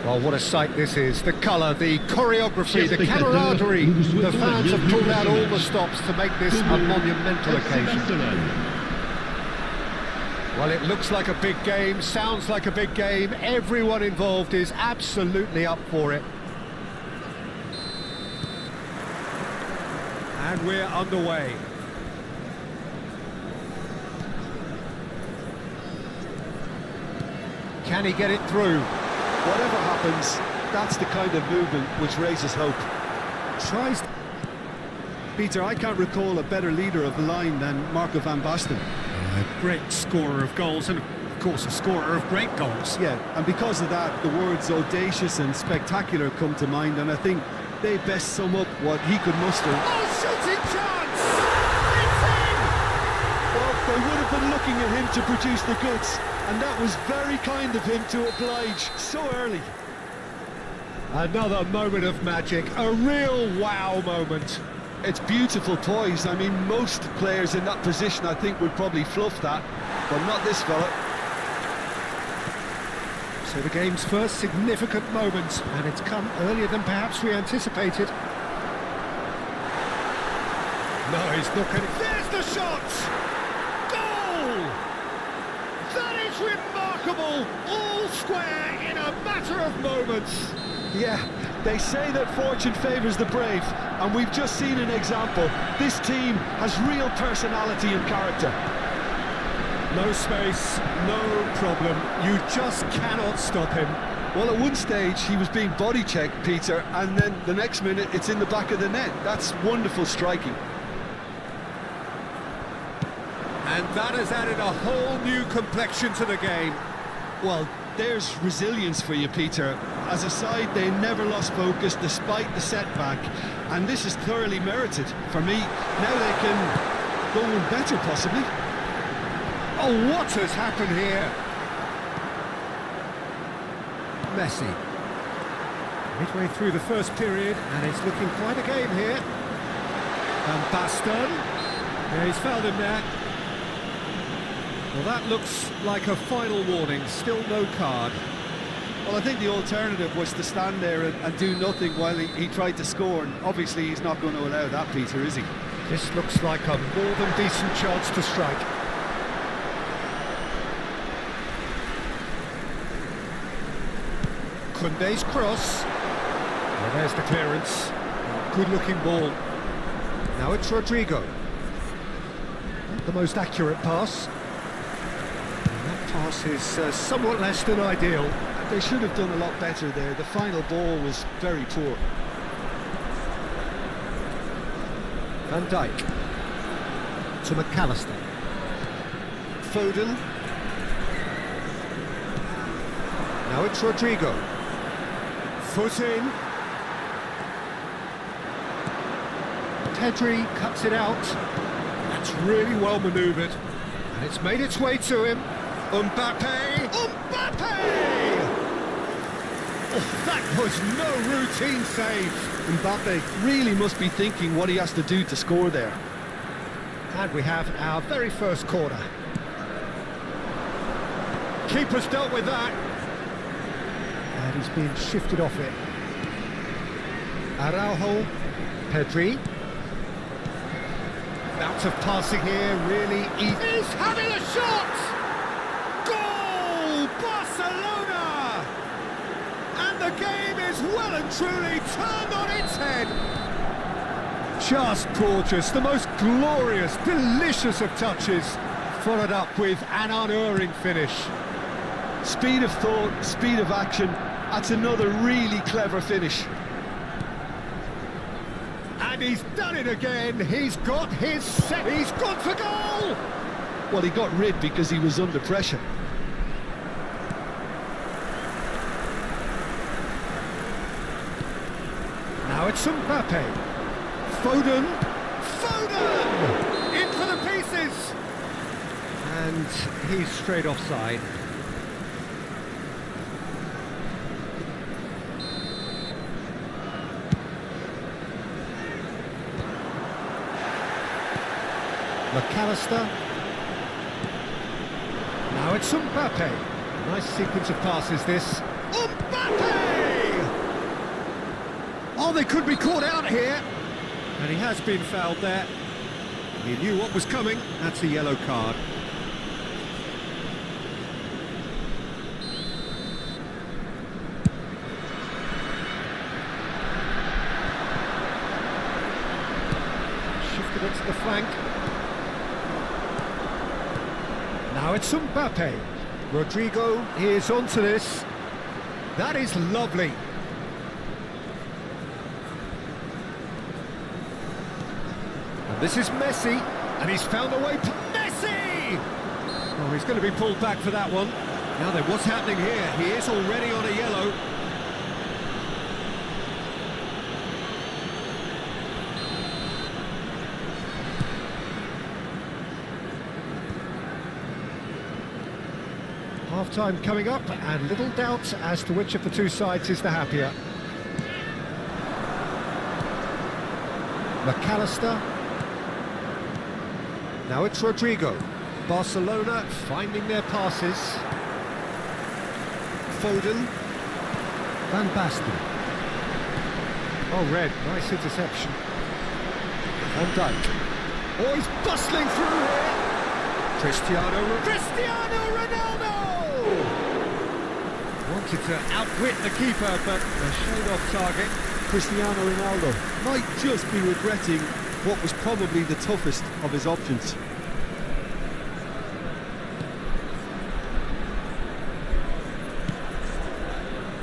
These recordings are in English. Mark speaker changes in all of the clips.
Speaker 1: Well, what a sight this is. The colour, the choreography, the camaraderie. The fans have pulled out all the stops to make this a monumental occasion. Well, it looks like a big game, sounds like a big game. Everyone involved is absolutely up for it. And we're underway. Can he get it through?
Speaker 2: Whatever happens, that's the kind of movement which raises hope.
Speaker 1: Tries.
Speaker 2: Peter, I can't recall a better leader of the line than Marco van Basten.
Speaker 1: A great scorer of goals and, of course, a scorer of great goals.
Speaker 2: Yeah, and because of that, the words audacious and spectacular come to mind, and I think they best sum up what he could muster.
Speaker 1: Oh, shooting chance! It's in!
Speaker 2: Well, they would have been looking at him to produce the goods, and that was very kind of him to oblige so early.
Speaker 1: Another moment of magic, a real wow moment.
Speaker 2: It's beautiful poise. I mean, most players in that position, I think, would probably fluff that, but not this fella.
Speaker 1: So the game's first significant moment, and it's come earlier than perhaps we anticipated. No, he's not going to... There's the shot! Goal! That is remarkable! All square in a matter of moments.
Speaker 2: Yeah, they say that fortune favours the brave, and we've just seen an example. This team has real personality and character.
Speaker 1: No space, no problem. You just cannot stop him.
Speaker 2: Well, at one stage he was being body checked, Peter, and then the next minute it's in the back of the net. That's wonderful striking.
Speaker 1: And that has added a whole new complexion to the game.
Speaker 2: Well, there's resilience for you, Peter. As a side, they never lost focus despite the setback, and this is thoroughly merited. For me, now they can go on better, possibly.
Speaker 1: Oh, what has happened here? Messi. Midway through the first period, and it's looking quite a game here. And Basten. Yeah, he's fouled him there. Well, that looks like a final warning, still no card.
Speaker 2: Well, I think the alternative was to stand there and do nothing while he tried to score, and obviously he's not going to allow that, Peter, is he?
Speaker 1: This looks like a more than decent chance to strike. Koundé's cross. Well, there's the clearance. Good-looking ball. Now it's Rodrigo. Not the most accurate pass. Pass is somewhat less than ideal.
Speaker 2: They should have done a lot better there. The final ball was very poor.
Speaker 1: Van Dijk to McAllister.
Speaker 2: Foden.
Speaker 1: Now it's Rodrigo. Foot in. Pedri cuts it out. That's really well manoeuvred. And it's made its way to him. Mbappe! Mbappe! Oh, that was no routine save.
Speaker 2: Mbappe really must be thinking what he has to do to score there.
Speaker 1: And we have our very first corner. Keeper's dealt with that. And he's being shifted off it. Araujo, Pedri. Bout of passing here, really easy. He's having a shot! Goal! Barcelona! And the game is well and truly turned on its head. Just gorgeous, the most glorious, delicious of touches, followed up with an unerring finish.
Speaker 2: Speed of thought, speed of action, that's another really clever finish.
Speaker 1: And he's done it again, he's got his set, he's gone for goal!
Speaker 2: Well, he got rid because he was under pressure.
Speaker 1: Now it's Mbappe. Foden! Foden! In for the pieces! And he's straight offside. McAllister. Now it's Mbappe. Nice sequence of passes this. Mbappe! Oh, they could be caught out here. And he has been fouled there. He knew what was coming. That's a yellow card. Shifted it to the flank. Now it's Mbappe. Rodrigo is onto this. That is lovely. And this is Messi, and he's found a way to Messi! Oh, he's going to be pulled back for that one. Now then, what's happening here? He is already on a yellow. Half-time coming up, and little doubt as to which of the two sides is the happier. McAllister. Now it's Rodrigo. Barcelona finding their passes. Foden. Van Basten. Oh, red. Nice interception. Van Dijk. Oh, he's bustling through here. Cristiano Ronaldo! Wanted to outwit the keeper, but a shade off target.
Speaker 2: Cristiano Ronaldo might just be regretting what was probably the toughest of his options.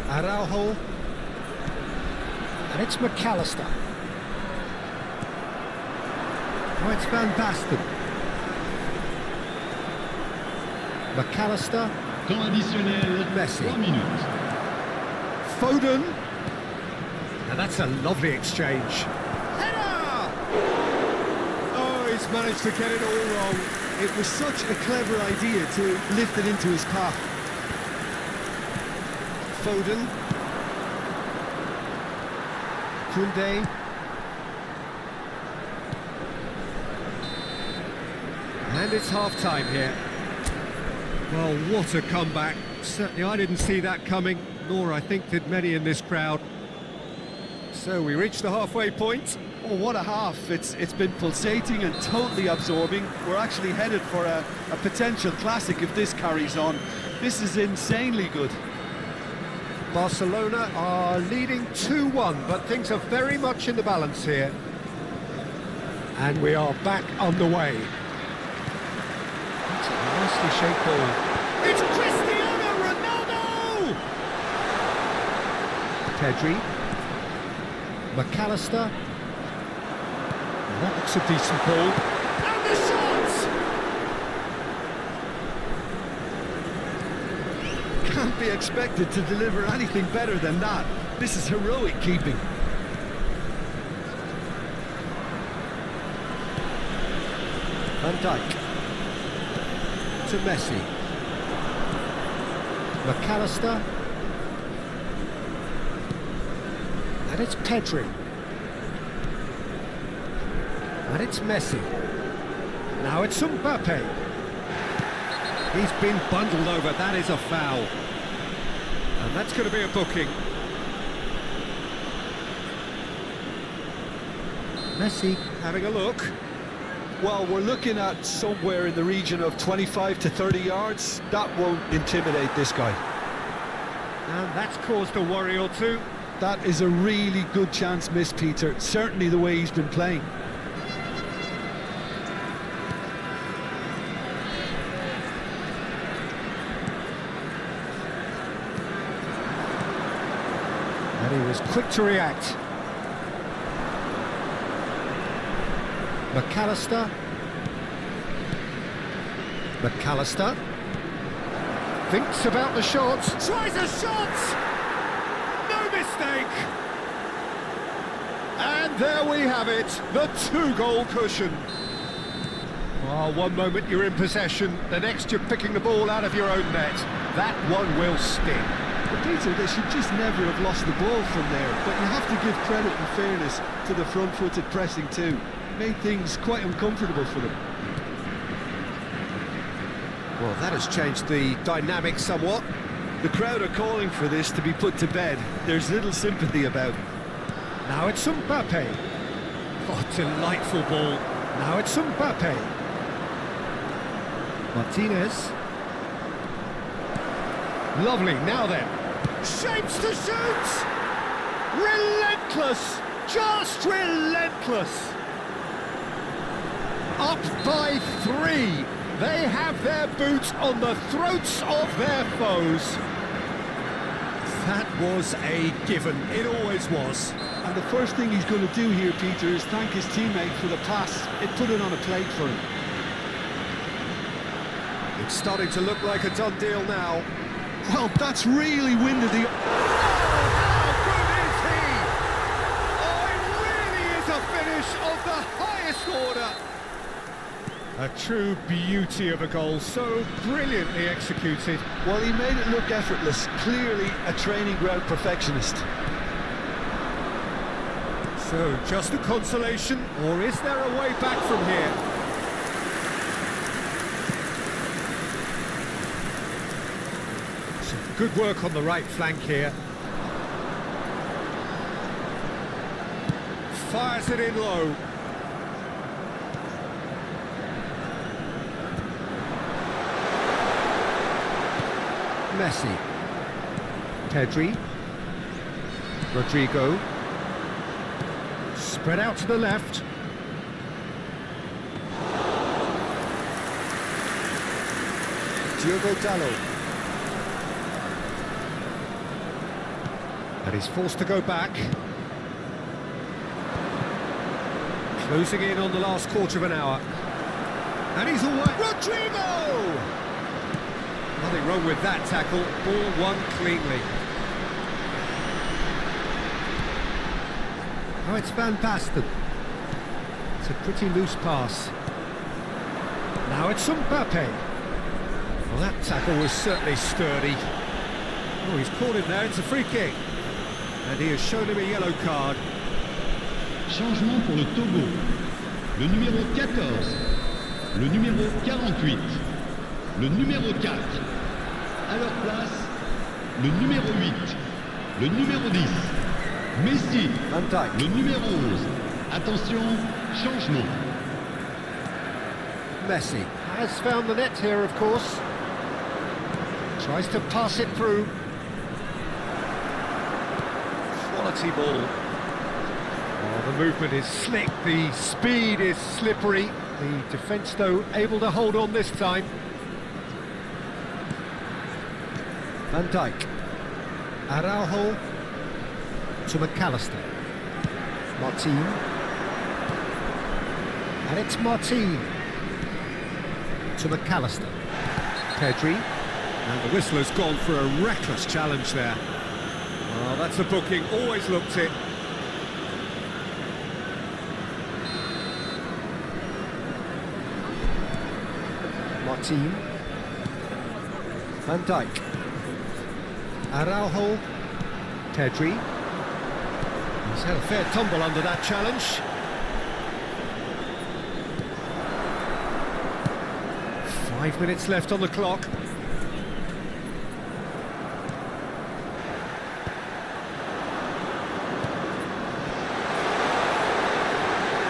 Speaker 1: Araujo. And it's McAllister. Oh, it's Van Basten. McAllister.
Speaker 3: Temps additionnel,
Speaker 1: Messi.
Speaker 3: 3 minutes.
Speaker 1: Foden. Now that's a lovely exchange. Header! Oh, he's managed to get it all wrong.
Speaker 2: It was such a clever idea to lift it into his path.
Speaker 1: Foden. Koundé. And it's half-time here. Well, what a comeback. Certainly I didn't see that coming, nor I think did many in this crowd. So we reached the halfway point.
Speaker 2: Oh, what a half. It's been pulsating and totally absorbing. We're actually headed for a potential classic if this carries on. This is insanely good.
Speaker 1: Barcelona are leading 2-1, but things are very much in the balance here. And we are back underway. That's a nicely shaped ball. It's Cristiano Ronaldo! Pedri. McAllister. That looks a decent ball. And the shots!
Speaker 2: Can't be expected to deliver anything better than that. This is heroic keeping.
Speaker 1: Van Dijk. To Messi. McAllister. And it's Pedri. And it's Messi. Now it's Mbappe. He's been bundled over. That is a foul. And that's going to be a booking. Messi having a look.
Speaker 2: Well, we're looking at somewhere in the region of 25 to 30 yards. That won't intimidate this guy.
Speaker 1: And that's caused a worry or two.
Speaker 2: That is a really good chance missed, Peter. Certainly the way he's been playing.
Speaker 1: And he was quick to react. McAllister. McAllister. Thinks about the shots. Tries a shot! No mistake! And there we have it, the two-goal cushion. Oh, one moment you're in possession, the next you're picking the ball out of your own net. That one will sting.
Speaker 2: But Peter, they should just never have lost the ball from there. But you have to give credit and fairness to the front-footed pressing too. Made things quite uncomfortable for them.
Speaker 1: Well, that has changed the dynamic somewhat.
Speaker 2: The crowd are calling for this to be put to bed. There's little sympathy about it.
Speaker 1: Now it's Mbappe. Oh, delightful ball. Now it's Mbappe. Martinez. Lovely, now then. Shapes to shoot! Relentless! Just relentless! Up by 3. They have their boots on the throats of their foes. That was a given. It always was.
Speaker 2: And the first thing he's going to do here, Peter, is thank his teammate for the pass. It put it on a plate for him.
Speaker 1: It's starting to look like a done deal now.
Speaker 2: Well, that's really winded the...
Speaker 1: Of the highest order. A true beauty of a goal, so brilliantly executed.
Speaker 2: Well, he made it look effortless. Clearly a training ground perfectionist.
Speaker 1: So, just a consolation, or is there a way back from here? Some good work on the right flank here. Fires it in low. Messi. Pedri. Rodrigo. Spread out to the left. Diogo Dalot. And he's forced to go back. Closing in on the last quarter of an hour. And he's away. Rodrigo! Nothing wrong with that tackle. Ball won cleanly. Oh, it's Van Basten. It's a pretty loose pass. Now it's Mbappe. Well, that tackle was certainly sturdy. Oh, he's caught him there. It's a free kick. And he has shown him a yellow card.
Speaker 3: Changement pour le Togo. Le numéro 14, le numéro 48, le numéro 4. À leur place, le numéro 8, le numéro 10. Messi, le numéro 11. Attention, changement.
Speaker 1: Messi has found the net here, of course. Tries to pass it through. Quality ball. Oh, the movement is slick, the speed is slippery. The defence, though, able to hold on this time. Van Dijk. Araujo to McAllister. Martin. And it's Martin to McAllister. Pedri. And the whistler's gone for a reckless challenge there. Oh, that's a booking, always looked it. Martin. Van Dijk. Araujo. Pedri. He's had a fair tumble under that challenge. Five minutes left on the clock.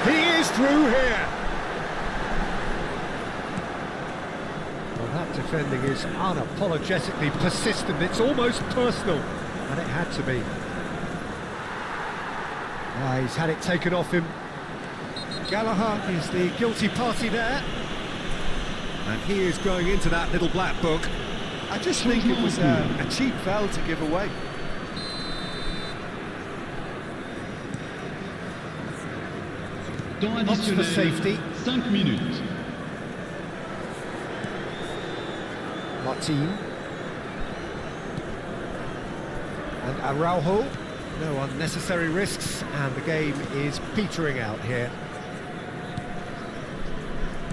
Speaker 1: He is through here. Well, that defending is unapologetically persistent. It's almost personal, and it had to be. He's had it taken off him. Gallagher is the guilty party there. And he is going into that little black book.
Speaker 2: I just think it was a cheap foul to give away.
Speaker 3: Temps
Speaker 1: Opts for
Speaker 3: additionnel,
Speaker 1: safety.
Speaker 3: 5 minutes.
Speaker 1: Martin. And Araujo. No unnecessary risks, and the game is petering out here.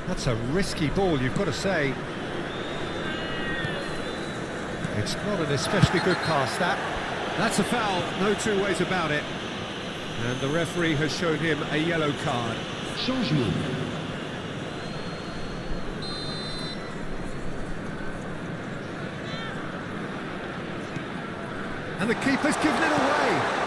Speaker 1: That's a risky ball, you've got to say. It's not an especially good pass, that. That's a foul, no two ways about it. And the referee has shown him a yellow card.
Speaker 3: Changement.
Speaker 1: And the keeper's given it away.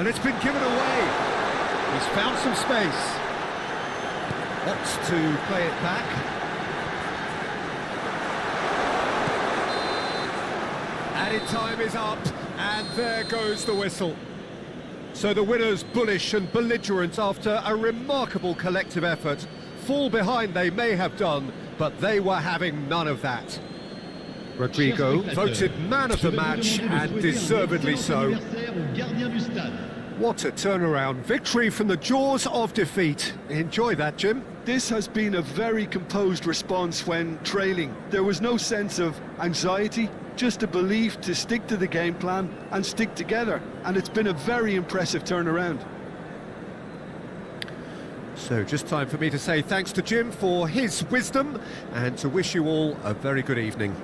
Speaker 1: And it's been given away. He's found some space. Opts to play it back. Added time is up, and there goes the whistle. So the winners bullish and belligerent after a remarkable collective effort. Fall behind they may have done, but they were having none of that. Rodrigo voted man of the match, and deservedly so. What a turnaround. Victory from the jaws of defeat. Enjoy that, Jim.
Speaker 2: This has been a very composed response when trailing. There was no sense of anxiety, just a belief to stick to the game plan and stick together. And it's been a very impressive turnaround.
Speaker 1: So just time for me to say thanks to Jim for his wisdom and to wish you all a very good evening.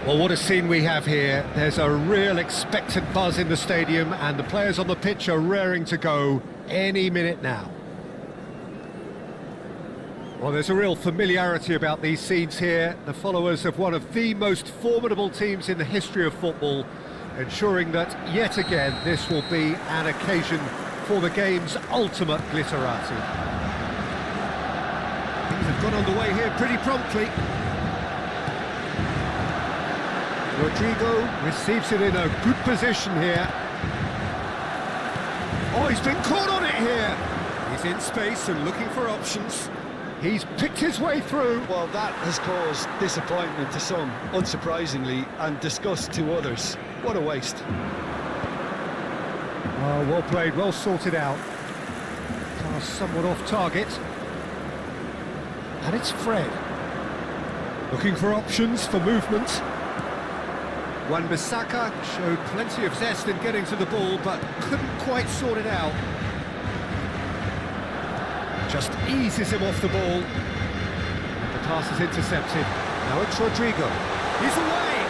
Speaker 1: Well, what a scene we have here. There's a real expectant buzz in the stadium, and the players on the pitch are raring to go any minute now. Well, there's a real familiarity about these scenes here. The followers of one of the most formidable teams in the history of football, ensuring that, yet again, this will be an occasion for the game's ultimate glitterati. Things have gone underway here pretty promptly. Rodrigo receives it in a good position here. Oh, he's been caught on it here. He's in space and looking for options. He's picked his way through.
Speaker 2: Well, that has caused disappointment to some, unsurprisingly, and disgust to others. What a waste.
Speaker 1: Oh, well played, well sorted out. Pass somewhat off target. And it's Fred. Looking for options for movement. Wan-Bissaka showed plenty of zest in getting to the ball, but couldn't quite sort it out. Just eases him off the ball. The pass is intercepted. Now it's Rodrigo. He's away!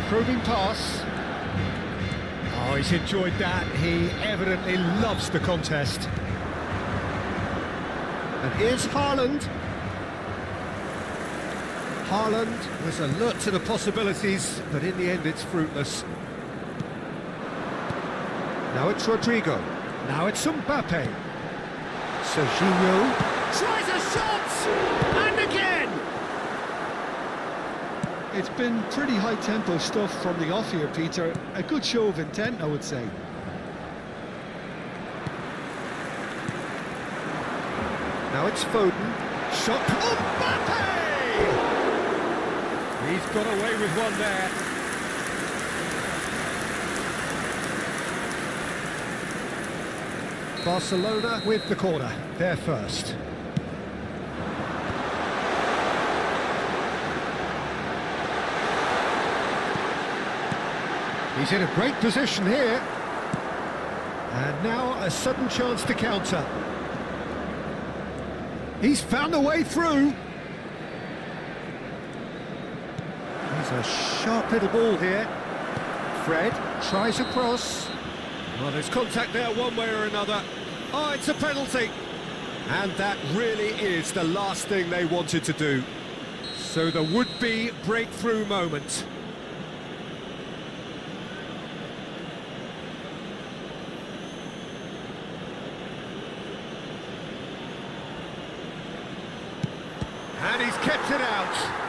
Speaker 1: Probing pass. Oh, he's enjoyed that. He evidently loves the contest. And here's Haaland. Haaland was alert to the possibilities, but in the end it's fruitless. Now it's Rodrigo. Now it's Mbappe. Serginho tries a shot! And again!
Speaker 2: It's been pretty high-tempo stuff from the off here, Peter. A good show of intent, I would say.
Speaker 1: Now it's Foden. Shot. Mbappe! He's got away with one there. Barcelona with the corner. They're first. He's in a great position here. And now a sudden chance to counter. He's found a way through. He's a sharp little ball here. Fred tries a cross. Well, there's contact there one way or another. Oh, it's a penalty. And that really is the last thing they wanted to do. So the would-be breakthrough moment. And he's kept it out.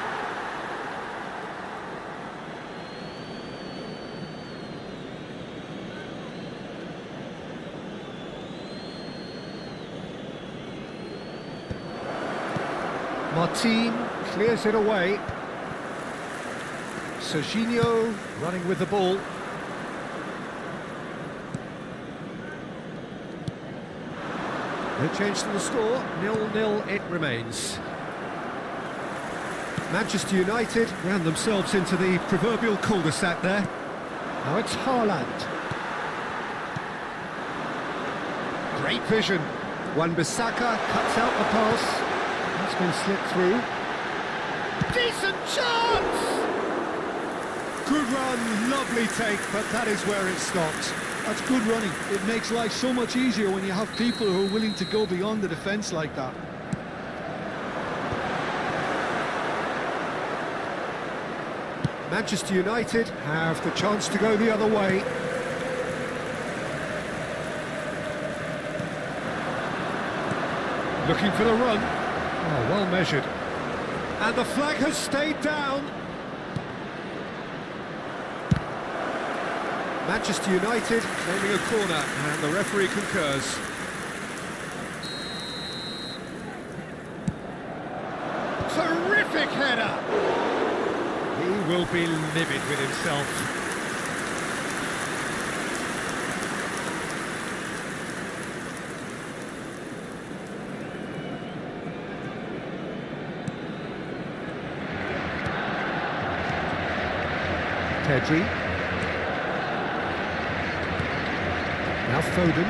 Speaker 1: Martin clears it away. Serginho running with the ball. No change to the score, 0-0 it remains. Manchester United ran themselves into the proverbial cul-de-sac there. Now it's Haaland. Great vision. Wan-Bissaka cuts out the pass. That's been slipped through. Decent chance! Good run, lovely take, but that is where it stopped.
Speaker 2: That's good running. It makes life so much easier when you have people who are willing to go beyond the defence like that.
Speaker 1: Manchester United have the chance to go the other way. Looking for the run. Oh, well measured. And the flag has stayed down. Manchester United claiming a corner, and the referee concurs. Terrific header! He will be livid with himself. Pedri. Now Foden.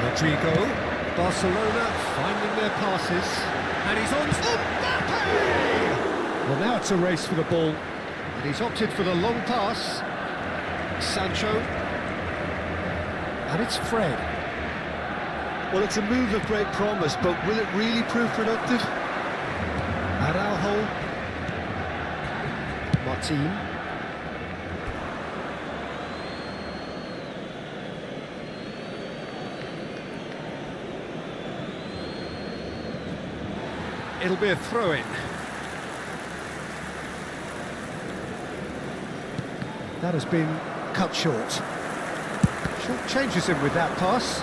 Speaker 1: Rodrigo. Barcelona finding their passes. And he's on. Mbappe! Well, now it's a race for the ball. And he's opted for the long pass. Sancho. And it's Fred.
Speaker 2: Well, it's a move of great promise, but will it really prove productive?
Speaker 1: Araujo. Martin. It'll be a throw-in. That has been cut short. Short changes him with that pass.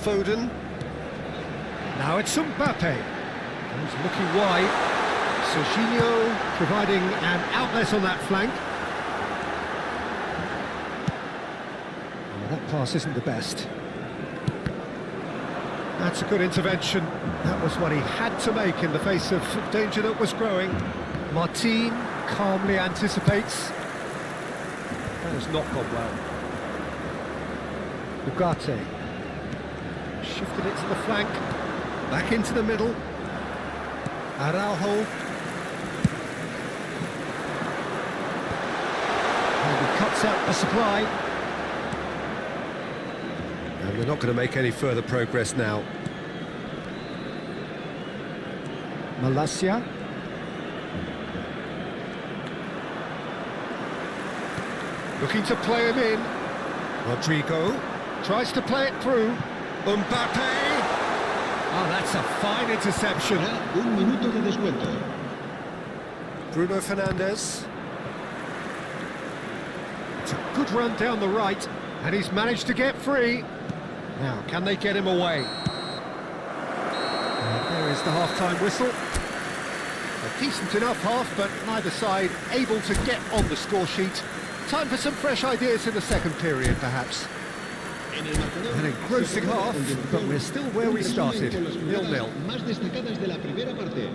Speaker 1: Foden. Now it's Mbappe. He's looking wide. Serginho providing an outlet on that flank. Oh, that pass isn't the best. That's a good intervention. That was what he had to make in the face of danger that was growing. Martin calmly anticipates. That has not gone well. Ugarte. Shifted it to the flank. Back into the middle. Araujo. And he cuts out the supply. And they're not going to make any further progress now. Malacia. Looking to play him in. Rodrigo tries to play it through. Mbappe. Oh, that's a fine interception.
Speaker 3: Habrá un minuto de descuento.
Speaker 1: Bruno Fernandes. It's a good run down the right, and he's managed to get free. Now, can they get him away? There is the half-time whistle. A decent enough half, but neither side able to get on the score sheet. Time for some fresh ideas in the second period, perhaps. An engrossing half, but we're still where we started, 0-0.
Speaker 3: Más destacadas de la primera parte.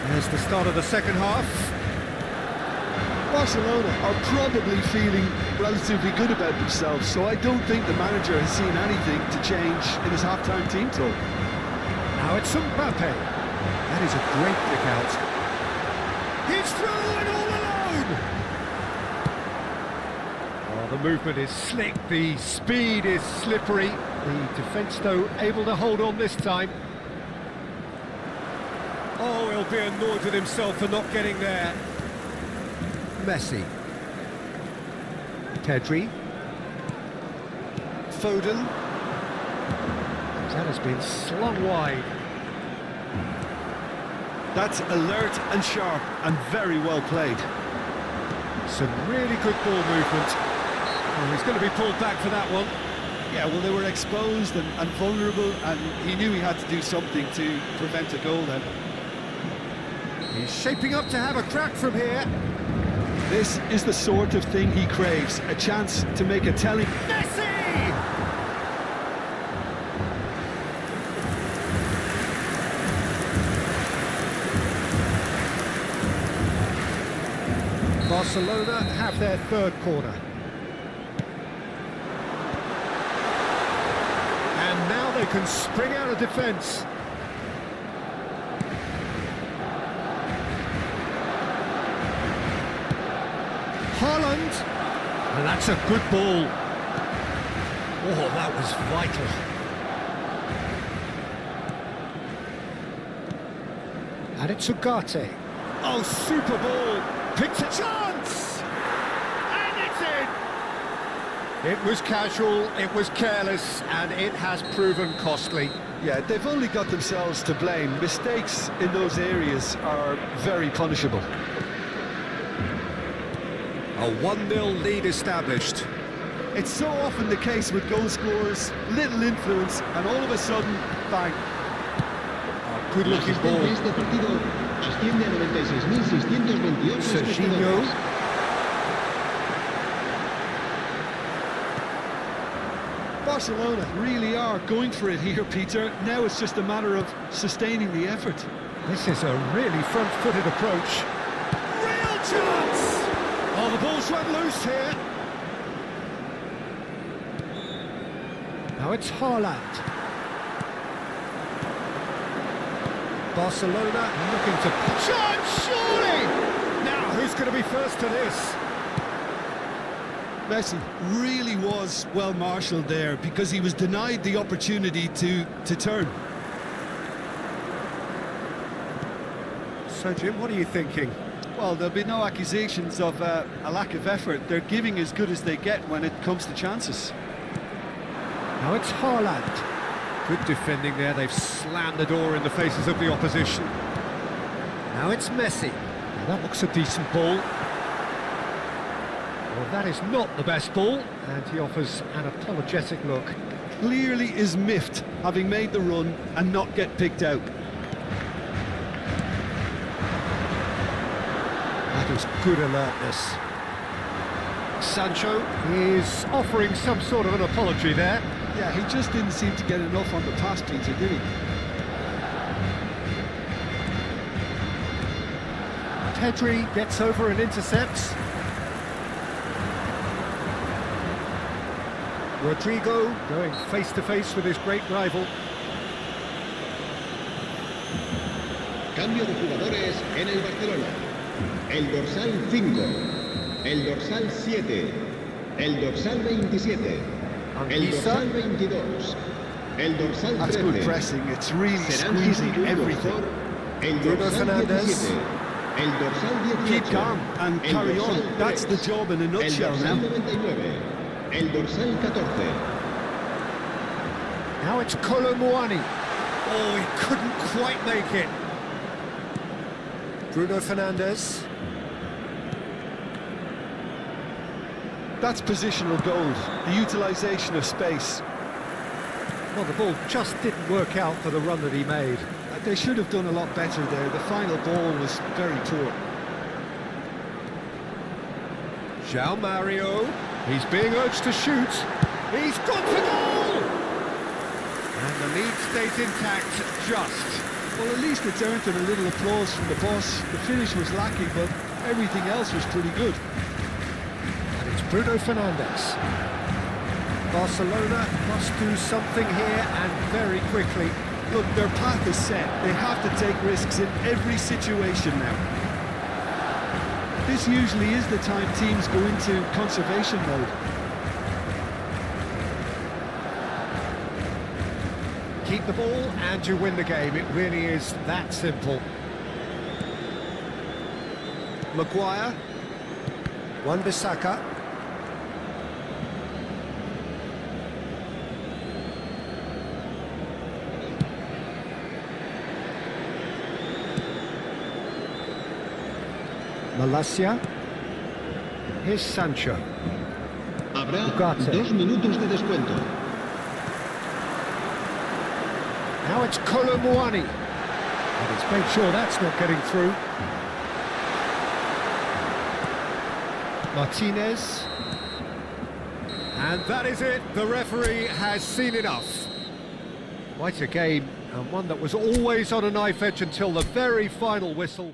Speaker 1: There's the start of the second half.
Speaker 2: Barcelona are probably feeling relatively good about themselves, so I don't think the manager has seen anything to change in his half-time team talk.
Speaker 1: Now it's Mbappe. That is a great pick out. He's through and all alone! Oh, the movement is slick, the speed is slippery. The defence, though, able to hold on this time. Oh, he'll be annoyed with himself for not getting there. Messi. Pedri. Foden. That has been slung wide.
Speaker 2: That's alert and sharp and very well played.
Speaker 1: Some really good ball movement. Oh, he's going to be pulled back for that one.
Speaker 2: Yeah, well, they were exposed and vulnerable, and he knew he had to do something to prevent a goal then.
Speaker 1: He's shaping up to have a crack from here.
Speaker 2: This is the sort of thing he craves, a chance to make a telling...
Speaker 1: Messi! Barcelona have their third corner. And now they can spring out of defence. Haaland, and that's a good ball. Oh, that was vital. And it's Ugarte. Oh, super ball. Picked a chance! And it's in! It was casual, it was careless, and it has proven costly.
Speaker 2: Yeah, they've only got themselves to blame. Mistakes in those areas are very punishable.
Speaker 1: A 1-0 lead established.
Speaker 2: It's so often the case with goal scorers, little influence, and all of a sudden, bang.
Speaker 1: Oh, good-looking ball.
Speaker 3: Este partido asciende a 96.628
Speaker 1: Serginho.
Speaker 2: Barcelona really are going for it here, Peter. Now it's just a matter of sustaining the effort.
Speaker 1: This is a really front-footed approach. Real chance! Oh, the ball's run loose here. Now it's Haaland. Barcelona looking to... Chance, surely! Now, who's going to be first to this?
Speaker 2: Messi really was well marshalled there because he was denied the opportunity to turn.
Speaker 1: So, Jim, what are you thinking?
Speaker 2: Well, there'll be no accusations of a lack of effort. They're giving as good as they get when it comes to chances.
Speaker 1: Now it's Haaland. Good defending there. They've slammed the door in the faces of the opposition. Now it's Messi. Now that looks a decent ball. Well, that is not the best ball, and he offers an apologetic look.
Speaker 2: Clearly is miffed, having made the run and not get picked out.
Speaker 1: That is good alertness. Sancho is offering some sort of an apology there.
Speaker 2: Yeah, he just didn't seem to get enough on the pass, Peter, did he?
Speaker 1: Pedri gets over and intercepts. Rodrigo going face to face with his great rival.
Speaker 4: Cambio de jugadores en el Barcelona. El dorsal 5, el dorsal 7, el dorsal 27, el dorsal 22, el dorsal 13.
Speaker 2: That's good pressing, it's really
Speaker 4: Serán
Speaker 2: squeezing
Speaker 4: sustituidos
Speaker 2: everything.
Speaker 4: por el
Speaker 1: Bruno
Speaker 4: dorsal
Speaker 1: Fernandes.
Speaker 4: 17, el dorsal 18,
Speaker 2: Keep calm and
Speaker 4: el
Speaker 2: carry
Speaker 4: dorsal
Speaker 2: on. That's the
Speaker 4: 3,
Speaker 2: job in a
Speaker 4: el
Speaker 2: nutshell
Speaker 4: dorsal
Speaker 2: now.
Speaker 4: 99, el dorsal 14.
Speaker 1: Now it's Colomouani. Oh, he couldn't quite make it. Bruno Fernandes.
Speaker 2: That's positional gold, the utilisation of space.
Speaker 1: Well, the ball just didn't work out for the run that he made.
Speaker 2: They should have done a lot better there. The final ball was very poor.
Speaker 1: João Mario. He's being urged to shoot. He's got for goal! And the lead stays intact, just.
Speaker 2: Well, at least it's earned him a little applause from the boss. The finish was lacking, but everything else was pretty good.
Speaker 1: And it's Bruno Fernandes. Barcelona must do something here, and very quickly.
Speaker 2: Look, their path is set. They have to take risks in every situation now. This usually is the time teams go into conservation mode.
Speaker 1: Keep the ball and you win the game. It really is that simple. Maguire. Wan-Bissaka. Malacia. Here's Sancho.
Speaker 4: Habrá
Speaker 1: Ugarte.
Speaker 4: 2 minutos de descuento.
Speaker 1: Now it's Colomouani. And he's made sure that's not getting through. Martinez. And that is it. The referee has seen enough. Quite a game, and one that was always on a knife edge until the very final whistle.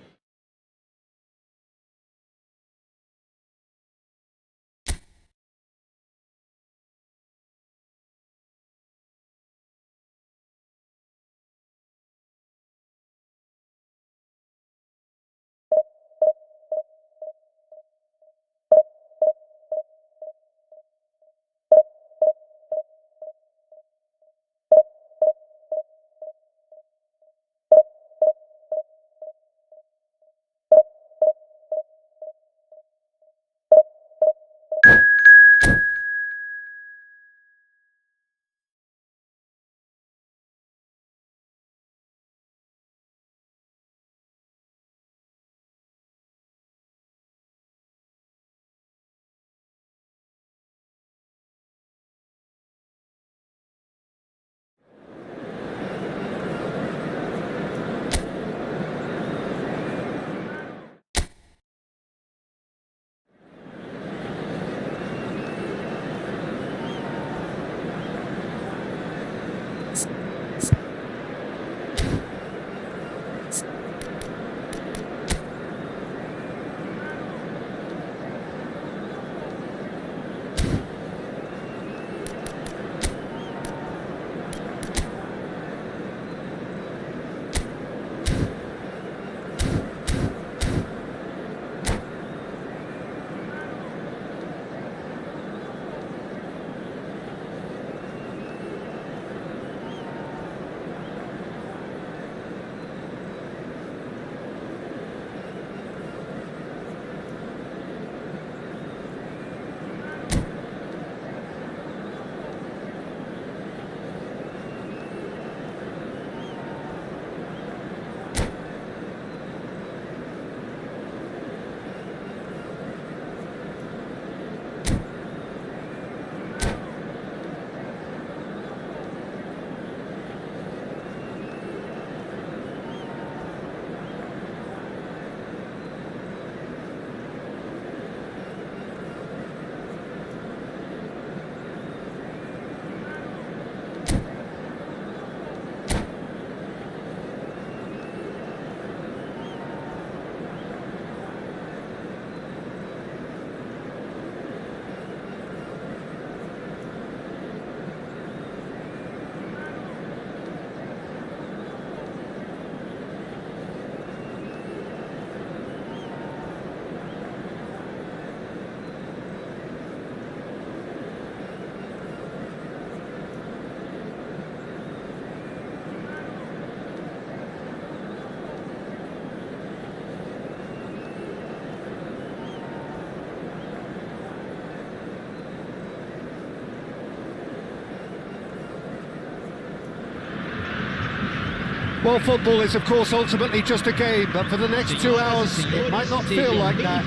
Speaker 1: Well, football is, of course, ultimately just a game, but for the next 2 hours, it might not feel like that.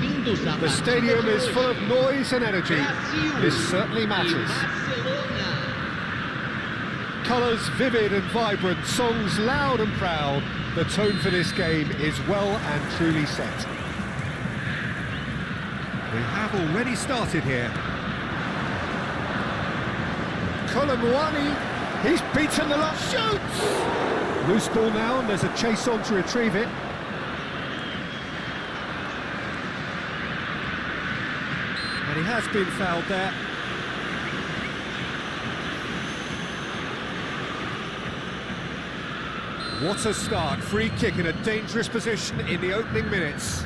Speaker 1: The stadium is full of noise and energy. This certainly matters. Colours vivid and vibrant, songs loud and proud. The tone for this game is well and truly set. We have already started here. Kolomwani, he's beaten the last shoots! Loose ball now, and there's a chase on to retrieve it. And he has been fouled there. What a start, free kick in a dangerous position in the opening minutes.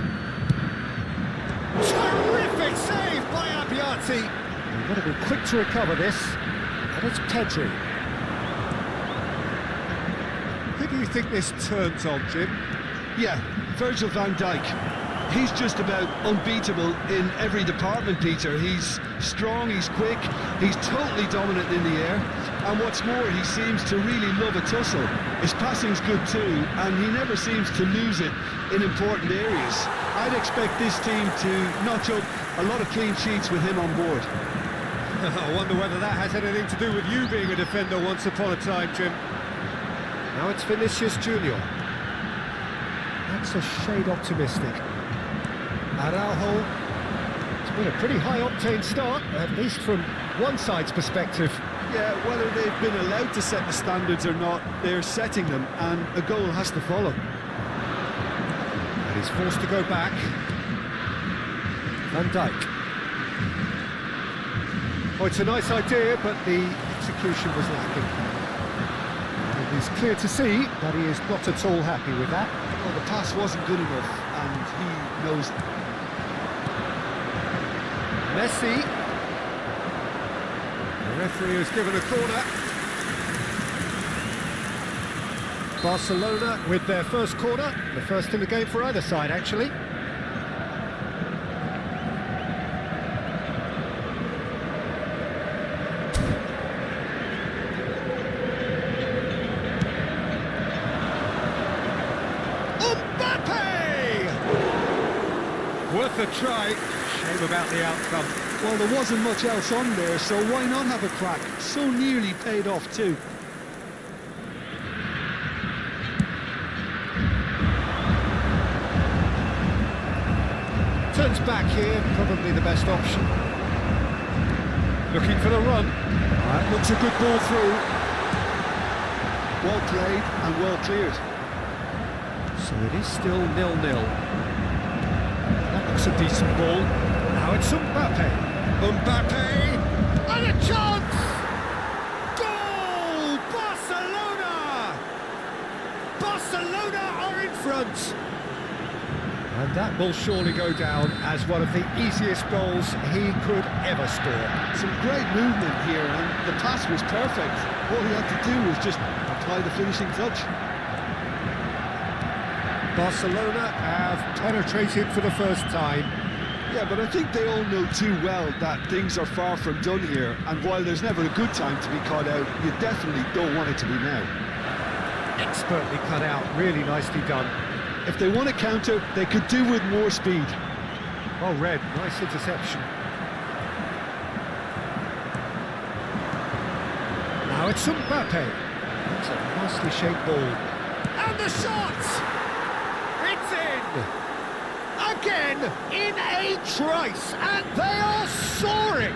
Speaker 1: Terrific save by Abbiati. You've got to be quick to recover this, and it's Pedri. Who do you think this turns on, Jim?
Speaker 2: Yeah, Virgil van Dijk. He's just about unbeatable in every department, Peter. He's strong, he's quick, he's totally dominant in the air, and what's more, he seems to really love a tussle. His passing's good too, and he never seems to lose it in important areas. I'd expect this team to notch up a lot of clean sheets with him on board.
Speaker 1: I wonder whether that has anything to do with you being a defender once upon a time, Jim. Now it's Vinicius Junior. That's a shade optimistic. Araujo. It's been a pretty high-octane start, at least from one side's perspective.
Speaker 2: Yeah, whether they've been allowed to set the standards or not, they're setting them, and a goal has to follow.
Speaker 1: And he's forced to go back. Van Dijk. Oh, it's a nice idea, but the execution was lacking. And it's clear to see that he is not at all happy with that.
Speaker 2: Well, the pass wasn't good enough, and he knows it.
Speaker 1: Messi. The referee has given a corner. Barcelona with their first corner, the first in the game for either side, actually. Worth a try. Shame about the outcome.
Speaker 2: Well, there wasn't much else on there, so why not have a crack? So nearly paid off too.
Speaker 1: Turns back here, probably the best option. Looking for the run. That looks a good ball through.
Speaker 2: Well played and well cleared.
Speaker 1: So it is still 0-0. It's a decent ball. Now it's Mbappe. Mbappe! And a chance! Goal! Barcelona! Barcelona are in front! And that will surely go down as one of the easiest goals he could ever score.
Speaker 2: Some great movement here, and the pass was perfect. All he had to do was just apply the finishing touch.
Speaker 1: Barcelona have penetrated for the first time.
Speaker 2: Yeah, but I think they all know too well that things are far from done here, and while there's never a good time to be caught out, you definitely don't want it to be now.
Speaker 1: Expertly cut out, really nicely done.
Speaker 2: If they want to counter, they could do with more speed.
Speaker 1: Well read, nice interception. Now it's Mbappe. That's a nicely shaped ball. And the shot! It's in! Again, in a trice, and they are soaring!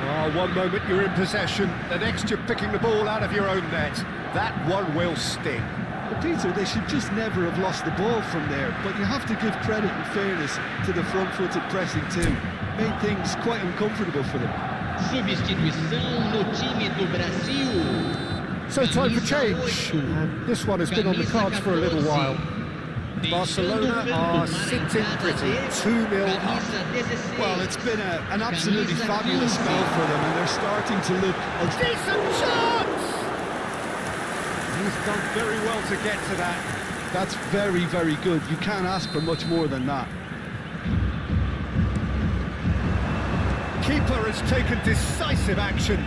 Speaker 1: Oh, one moment you're in possession, the next you're picking the ball out of your own net. That one will sting.
Speaker 2: But Peter, they should just never have lost the ball from there, but you have to give credit and fairness to the front-footed pressing too. Made things quite uncomfortable for them.
Speaker 5: Substituição no time do Brasil.
Speaker 1: So time for change, and this one has been on the cards for a little while. Barcelona are sitting pretty, 2-0 up.
Speaker 2: Well, it's been an absolutely fabulous spell for them, and they're starting to look a
Speaker 1: Decent chance! He's done very well to get to that.
Speaker 2: That's very, very good. You can't ask for much more than that.
Speaker 1: Keeper has taken decisive action.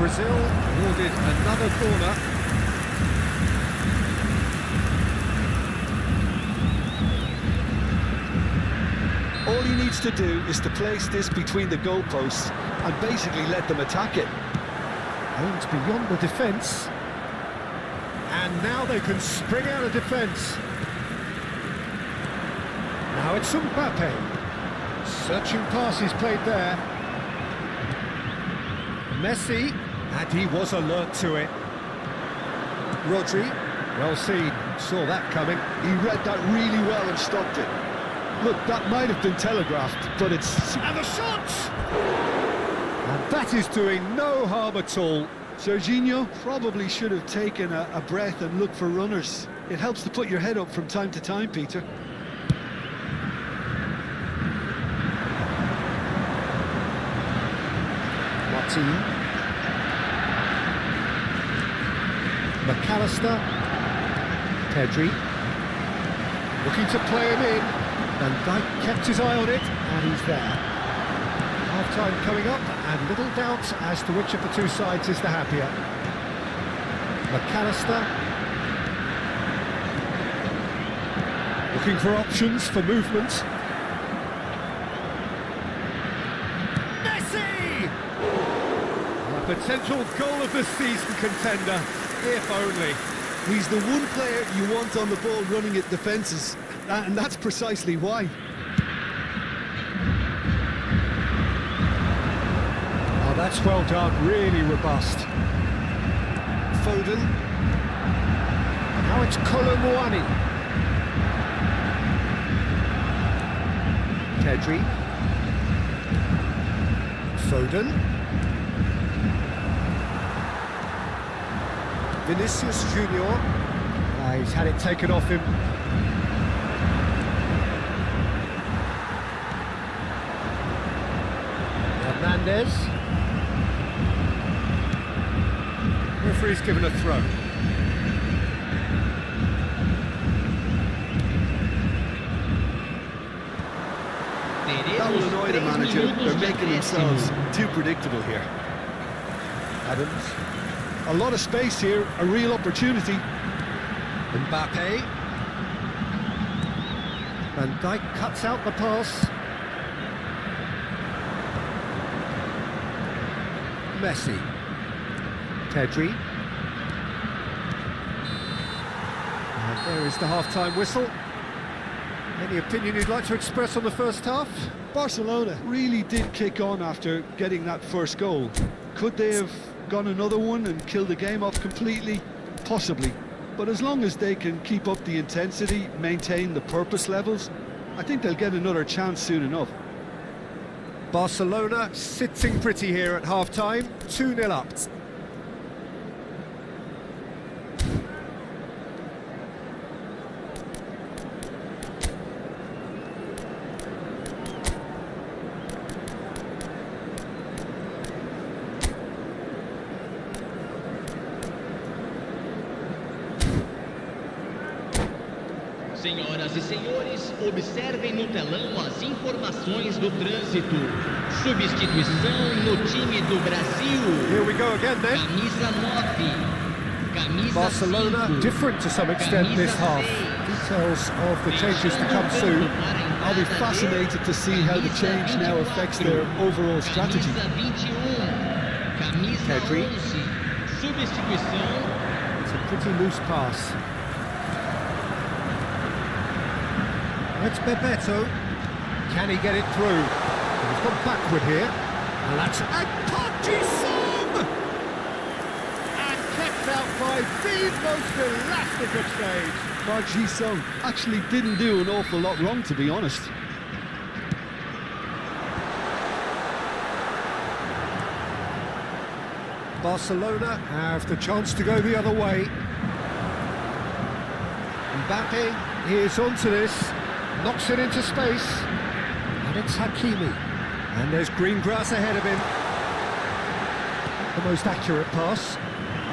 Speaker 1: Brazil awarded another corner.
Speaker 2: All he needs to do is to place this between the goalposts and basically let them attack it.
Speaker 1: Aimed beyond the defence. And now they can spring out of defence. Now it's Mbappe. Searching passes played there. Messi, and he was alert to it. Rodri, well seen, saw that coming.
Speaker 2: He read that really well and stopped it. Look, that might have been telegraphed, but it's...
Speaker 1: And the shot! And that is doing no harm at all.
Speaker 2: Serginho probably should have taken a breath and looked for runners. It helps to put your head up from time to time, Peter.
Speaker 1: Martin. McAllister. Pedri. Looking to play him in. Van Dijk kept his eye on it, and he's there. Half-time coming up, and little doubt as to which of the two sides is the happier. McAllister. Looking for options for movement. Messi! A potential goal of the season contender, if only.
Speaker 2: He's the one player you want on the ball running at defences, and that's precisely why.
Speaker 1: Oh, that's well done, really robust. Foden. Now it's Colomwani. Pedri. Foden. Vinicius Junior. He's had it taken off him. Hernandez. Referee's given a throw.
Speaker 2: That will annoy the manager. They're making themselves too predictable here.
Speaker 1: Adams.
Speaker 2: A lot of space here, a real opportunity.
Speaker 1: Mbappe. Van Dijk cuts out the pass. Messi. Pedri. And there is the half-time whistle. Any opinion you'd like to express on the first half?
Speaker 2: Barcelona really did kick on after getting that first goal. Could they have gone another one and killed the game off completely? Possibly. But as long as they can keep up the intensity, maintain the purpose levels, I think they'll get another chance soon enough.
Speaker 1: Barcelona sitting pretty here at half-time, 2-0 up.
Speaker 5: Senhoras e senhores, observem no telão as informações do trânsito. Substituição no time do Brasil.
Speaker 1: Here we go again then.
Speaker 5: Camisa 9. Camisa
Speaker 1: Barcelona
Speaker 5: 5.
Speaker 1: different to some extent this half. Details of the changes to come soon.
Speaker 2: I'll be fascinated to see how the change now affects their overall strategy.
Speaker 5: Camisa 21. Camisa
Speaker 1: Pedri.
Speaker 5: 11. Substituição.
Speaker 1: It's a pretty loose pass. It's Bebeto. Can he get it through? He's gone backward here. And that's Song! And kept out by the most elastic of stage.
Speaker 2: Park Ji-sung actually didn't do an awful lot wrong, to be honest.
Speaker 1: Barcelona have the chance to go the other way. Mbappe is onto this. Knocks it into space, and it's Hakimi. And there's green grass ahead of him. The most accurate pass.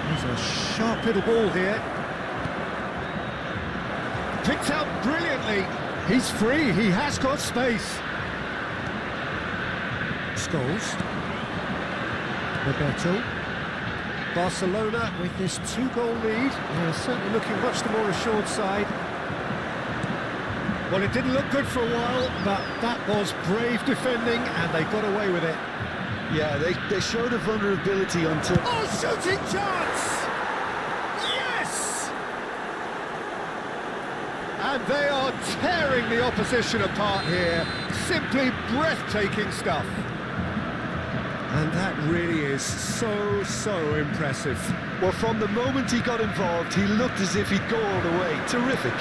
Speaker 1: There's a sharp little ball here. Picked out brilliantly. He's free, he has got space. Scholes. Roberto. Barcelona with this 2-goal lead. They're certainly looking much the more assured side. Well, it didn't look good for a while, but that was brave defending, and they got away with it.
Speaker 2: Yeah, they showed a vulnerability until...
Speaker 1: Oh, shooting chance! Yes! And they are tearing the opposition apart here. Simply breathtaking stuff. And that really is so impressive.
Speaker 2: Well, from the moment he got involved, he looked as if he'd go all the way. Terrific.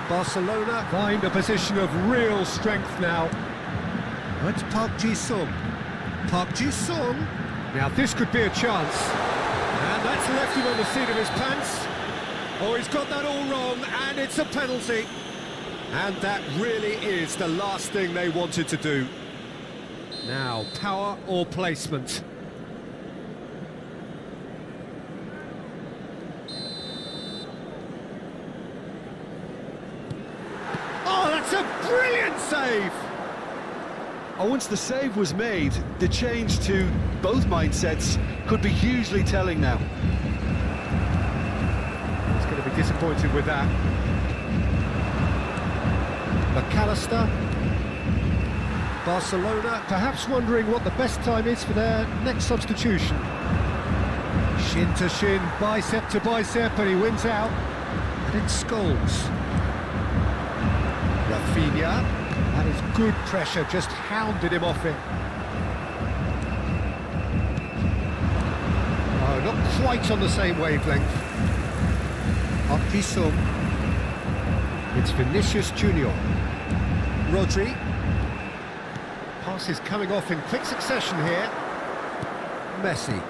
Speaker 1: Barcelona find a position of real strength now. It's Park Ji-sung. Park Ji-sung. Now this could be a chance. And that's left him on the seat of his pants. Oh, he's got that all wrong, and it's a penalty. And that really is the last thing they wanted to do. Now, power or placement? Oh, that's a brilliant save!
Speaker 2: Once the save was made, the change to both mindsets could be hugely telling now.
Speaker 1: He's going to be disappointed with that. McAllister. Barcelona perhaps wondering what the best time is for their next substitution. Shin to shin, bicep to bicep, and he wins out. And it's Scholes. Rafinha. That is good pressure, just hounded him off it. Oh, not quite on the same wavelength. Park Ji-sung. It's Vinicius Junior. Rodri. Passes coming off in quick succession here. Messi.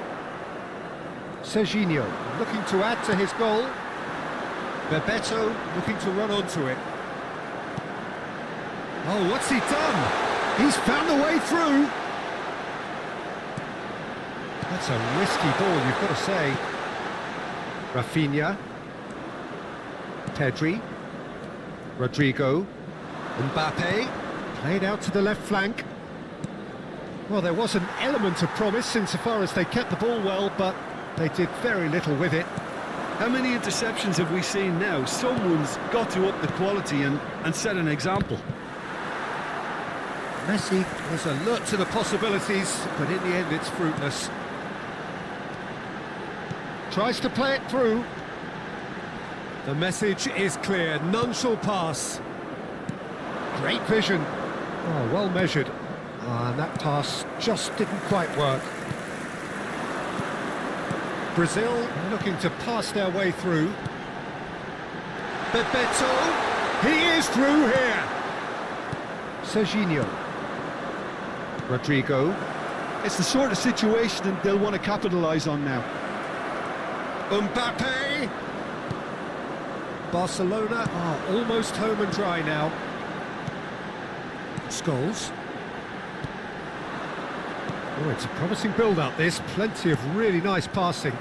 Speaker 1: Serginho looking to add to his goal. Bebeto looking to run onto it. Oh, what's he done? He's found a way through. That's a risky ball, you've got to say. Rafinha. Pedri. Rodrigo. Mbappe. Played out to the left flank. Well, there was an element of promise insofar as they kept the ball well, but they did very little with it.
Speaker 2: How many interceptions have we seen now? Someone's got to up the quality and set an example.
Speaker 1: Messi was alert to the possibilities, but in the end it's fruitless. Tries to play it through. The message is clear, none shall pass. Great vision. Oh, well measured. And that pass just didn't quite work. Brazil looking to pass their way through. Bebeto, he is through here. Serginho. Rodrigo.
Speaker 2: It's the sort of situation they'll want to capitalise on now.
Speaker 1: Mbappe. Barcelona are almost home and dry now. Scholes. Oh, it's a promising build-up, this. Plenty of really nice passing.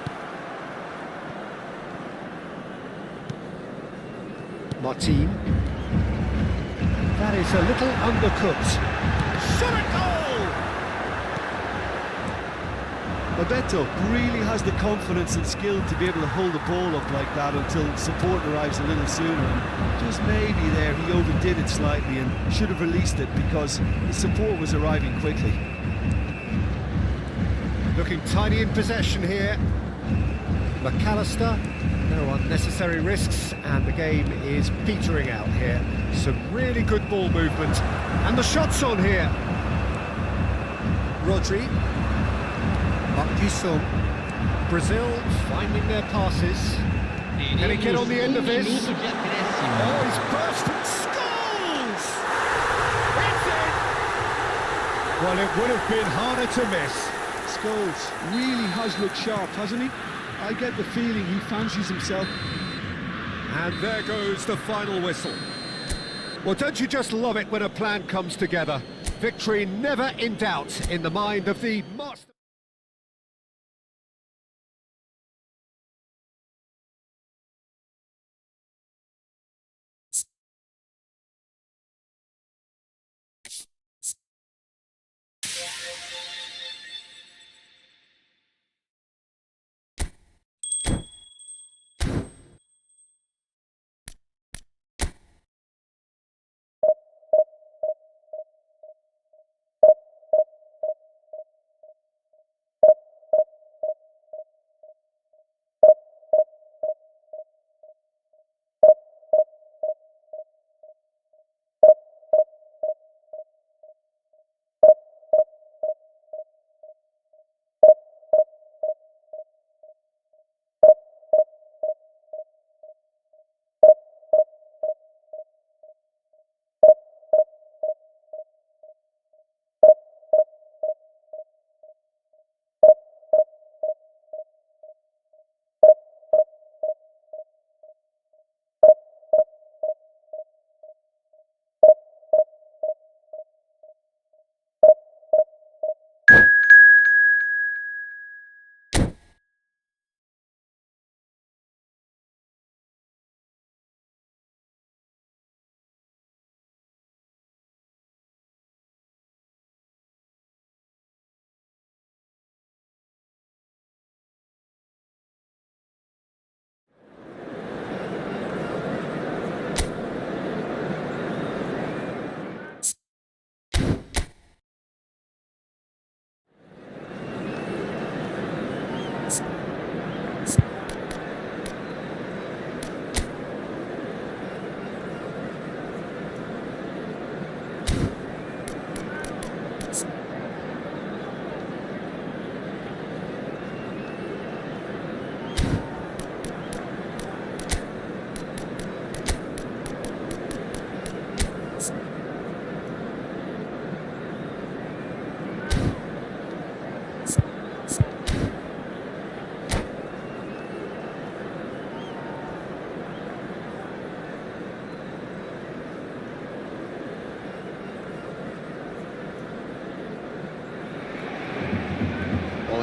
Speaker 1: Martin. That is a little undercooked. Shot at goal!
Speaker 2: Bebeto really has the confidence and skill to be able to hold the ball up like that until support arrives a little sooner. And just maybe there he overdid it slightly and should have released it because the support was arriving quickly.
Speaker 1: Looking tiny in possession here. McAllister, no unnecessary risks, and the game is petering out here. Some really good ball movement, and the shot's on here. Rodri. Park Ji-sung. Brazil finding their passes. Can he get on the end of this? Oh, he's burst and scores! That's it! Well, it would have been harder to miss.
Speaker 2: Scholes really has looked sharp, hasn't he? I get the feeling he fancies himself.
Speaker 1: And there goes the final whistle. Well, don't you just love it when a plan comes together? Victory never in doubt in the mind of the master.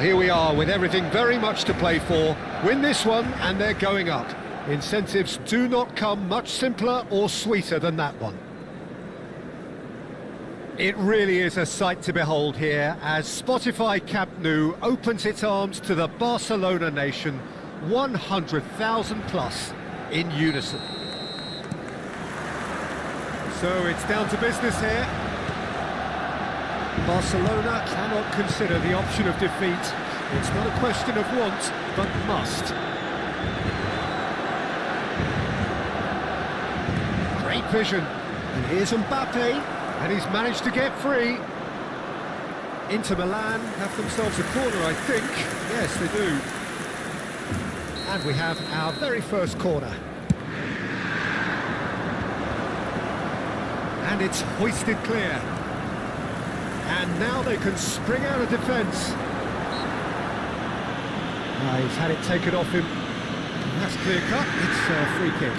Speaker 1: Well, here we are with everything very much to play for. Win this one and they're going up. Incentives do not come much simpler or sweeter than that one. It really is a sight to behold here as Spotify Camp Nou opens its arms to the Barcelona nation, 100,000 plus in unison. So it's down to business here. Barcelona cannot consider the option of defeat. It's not a question of want, but must. Great vision. And here's Mbappe, and he's managed to get free. Inter Milan have themselves a corner, I think. Yes, they do. And we have our very first corner. And it's hoisted clear. And now they can spring out of defence. He's had it taken off him. That's clear cut. It's a free kick.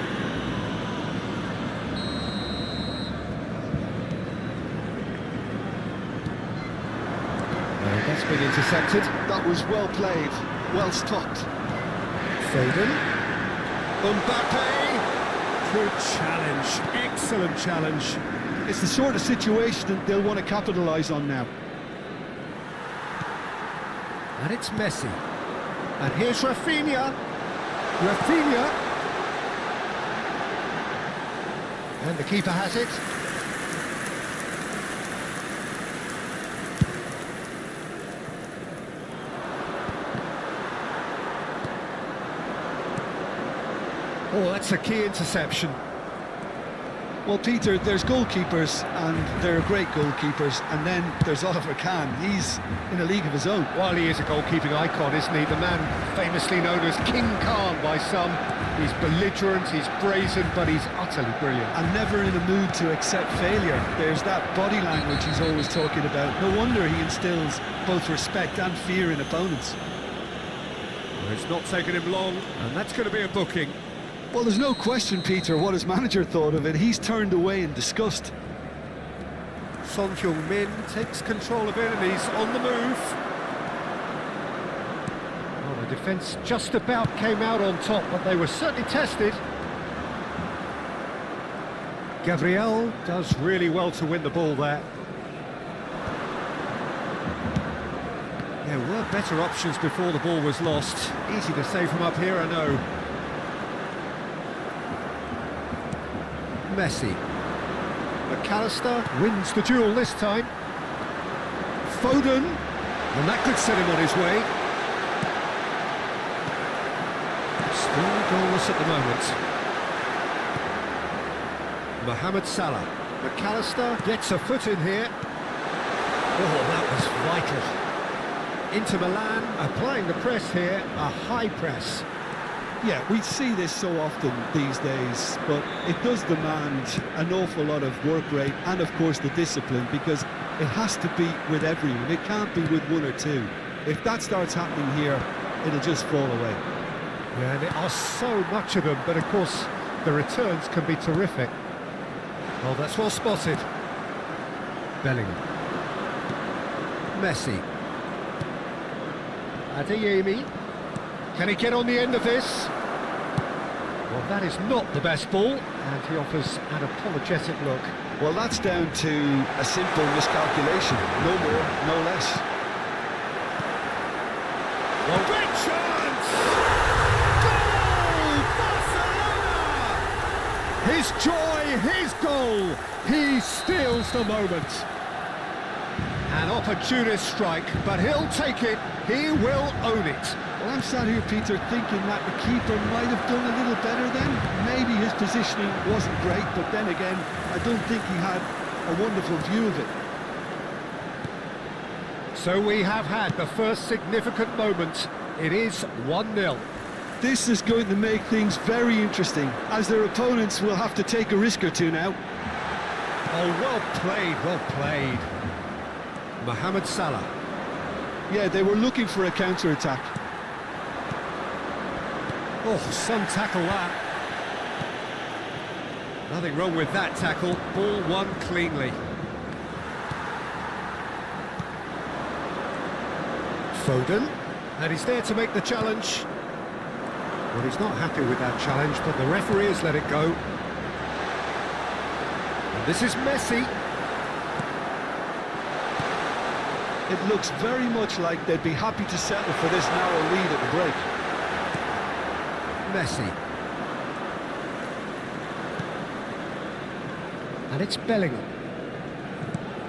Speaker 1: That's been intercepted.
Speaker 2: That was well played, well stopped.
Speaker 1: Foden. Mbappe. Good challenge. Excellent challenge.
Speaker 2: It's the sort of situation that they'll want to capitalise on now.
Speaker 1: And it's Messi. And here's Rafinha. Rafinha. And the keeper has it. Oh, that's a key interception.
Speaker 2: Well, Peter, there's goalkeepers, and they're great goalkeepers, and then there's Oliver Kahn. He's in a league of his own.
Speaker 1: While he is a goalkeeping icon, isn't he? The man famously known as King Khan by some. He's belligerent, he's brazen, but he's utterly brilliant.
Speaker 2: And never in a mood to accept failure. There's that body language he's always talking about. No wonder he instills both respect and fear in opponents.
Speaker 1: Well, it's not taken him long, and that's going to be a booking.
Speaker 2: Well, there's no question, Peter, what his manager thought of it. He's turned away in disgust.
Speaker 1: Son Heung-min takes control of it, and he's on the move. Well, the defence just about came out on top, but they were certainly tested. Gabriel does really well to win the ball there. There were better options before the ball was lost. Easy to say from up here, I know. Messi. McAllister wins the duel this time. Foden, and that could set him on his way. Still goalless at the moment. Mohamed Salah. McAllister gets a foot in here. Oh, that was vital. Inter Milan applying the press here, a high press.
Speaker 2: Yeah, we see this so often these days, but it does demand an awful lot of work rate and, of course, the discipline, because it has to be with everyone. It can't be with one or two. If that starts happening here, it'll just fall away.
Speaker 1: Yeah, and there are so much of them, but, of course, the returns can be terrific. Well, that's well spotted. Bellingham. Messi. Adeyemi. Can he get on the end of this? Well, that is not the best ball, and he offers an apologetic look.
Speaker 2: Well, that's down to a simple miscalculation. No more, no less.
Speaker 1: Well, big chance! Goal! Barcelona! His joy, his goal. He steals the moment. An opportunist strike, but he'll take it. He will own it.
Speaker 2: Well, I'm sat here, Peter, thinking that the keeper might have done a little better then. Maybe his positioning wasn't great, but then again, I don't think he had a wonderful view of it.
Speaker 1: So we have had the first significant moment. It is 1-0.
Speaker 2: This is going to make things very interesting, as their opponents will have to take a risk or two now.
Speaker 1: Oh, well played, well played. Mohamed Salah.
Speaker 2: Yeah, they were looking for a counter-attack.
Speaker 1: Oh, some tackle that. Nothing wrong with that tackle. Ball won cleanly. Foden, and he's there to make the challenge. Well, he's not happy with that challenge, but the referee has let it go. And this is Messi.
Speaker 2: It looks very much like they'd be happy to settle for this narrow lead at the break.
Speaker 1: Messi. And it's Bellingham.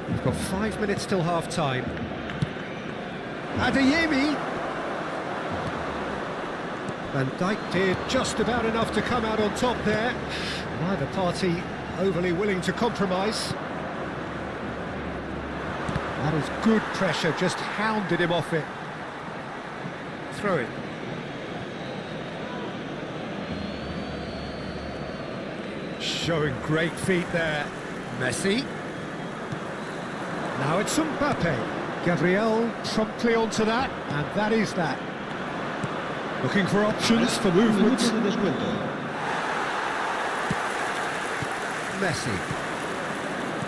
Speaker 1: We've got 5 minutes till half-time. Adeyemi. Van Dijk did just about enough to come out on top there. Neither party overly willing to compromise. That is good pressure, just hounded him off it. Throw it. Showing great feet there. Messi. Now it's Mbappe. Gabriel promptly onto that, and that is that. Looking for options for movement. Messi.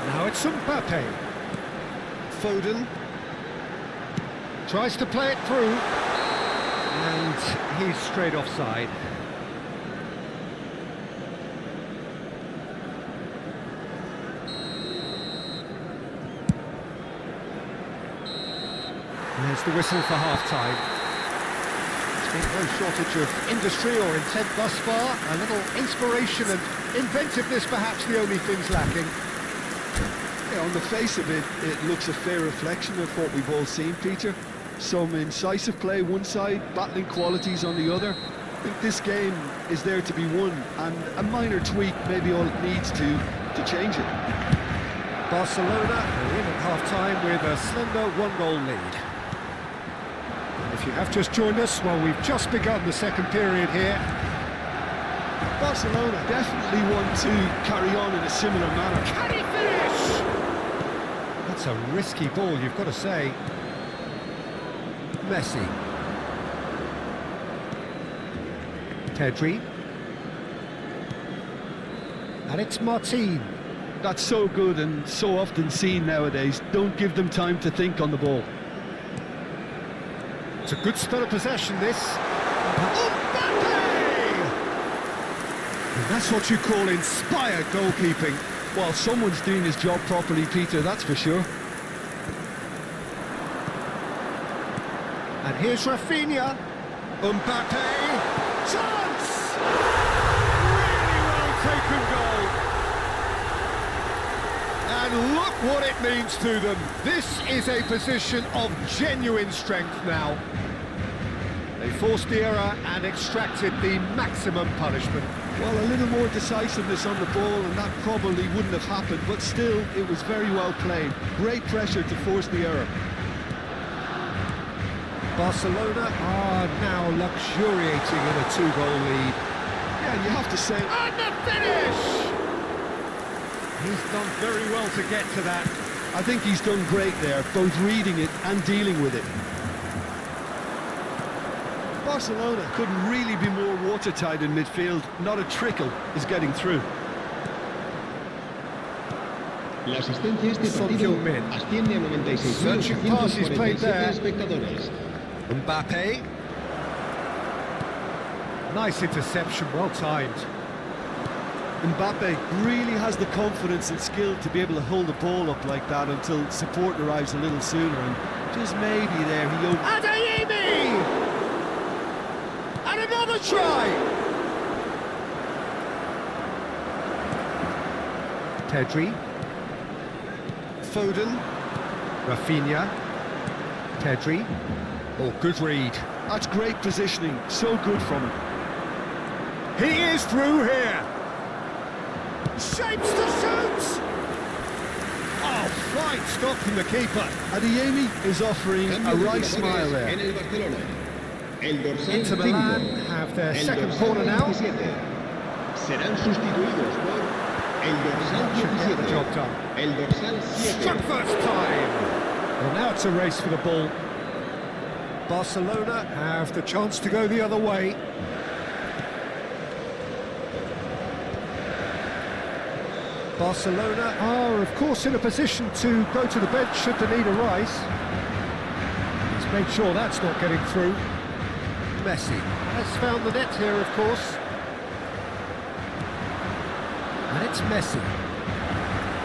Speaker 1: Now it's Mbappe. Foden. Tries to play it through. And he's straight offside. There's the whistle for half-time. There's been no shortage of industry or intent thus far. A little inspiration and inventiveness, perhaps the only things lacking.
Speaker 2: Yeah, on the face of it, it looks a fair reflection of what we've all seen, Peter. Some incisive play one side, battling qualities on the other. I think this game is there to be won, and a minor tweak may be all it needs to change it.
Speaker 1: Barcelona are in at half-time with a slender one-goal lead. If you have just joined us, well, we've just begun the second period here.
Speaker 2: Barcelona definitely want to carry on in a similar manner.
Speaker 1: Can he finish? That's a risky ball, you've got to say. Messi. Pedri. And it's Martin.
Speaker 2: That's so good and so often seen nowadays. Don't give them time to think on the ball.
Speaker 1: It's a good spell of possession, this. Mbappe! And that's what you call inspired goalkeeping.
Speaker 2: Well, someone's doing his job properly, Peter, that's for sure.
Speaker 1: And here's Rafinha. Mbappe! Chance! Really well taken goal. And look what it means to them. This is a position of genuine strength now. They forced the error and extracted the maximum punishment.
Speaker 2: Well, a little more decisiveness on the ball and that probably wouldn't have happened, but still, it was very well played. Great pressure to force the error.
Speaker 1: Barcelona are now luxuriating in a two-goal lead.
Speaker 2: Yeah, you have to say...
Speaker 1: And the finish! He's done very well to get to that.
Speaker 2: I think he's done great there, both reading it and dealing with it. Barcelona couldn't really be more watertight in midfield. Not a trickle is getting through.
Speaker 4: La asistencia a este partido asciende a 96.847 espectadores.
Speaker 1: Mbappe. Nice interception, well timed.
Speaker 2: Mbappe really has the confidence and skill to be able to hold the ball up like that until support arrives a little sooner, and just maybe there he...
Speaker 1: Adeyemi! And another try! Pedri. Foden. Rafinha. Pedri. Oh, good read.
Speaker 2: That's great positioning, so good from him.
Speaker 1: He is through here! Shapes to shoot! Oh, fine stop from the keeper.
Speaker 2: Adeyemi is offering a right smile there.
Speaker 1: Inter Milan have their second corner now.
Speaker 4: Serán sustituidos por el dorsal
Speaker 1: Should get the
Speaker 4: 17.
Speaker 1: job done.
Speaker 4: El dorsal 7.
Speaker 1: Struck first time! Well, now it's a race for the ball. Barcelona have the chance to go the other way. Barcelona are, of course, in a position to go to the bench should the need arise. He's made sure that's not getting through. Messi has found the net here, of course. And it's Messi.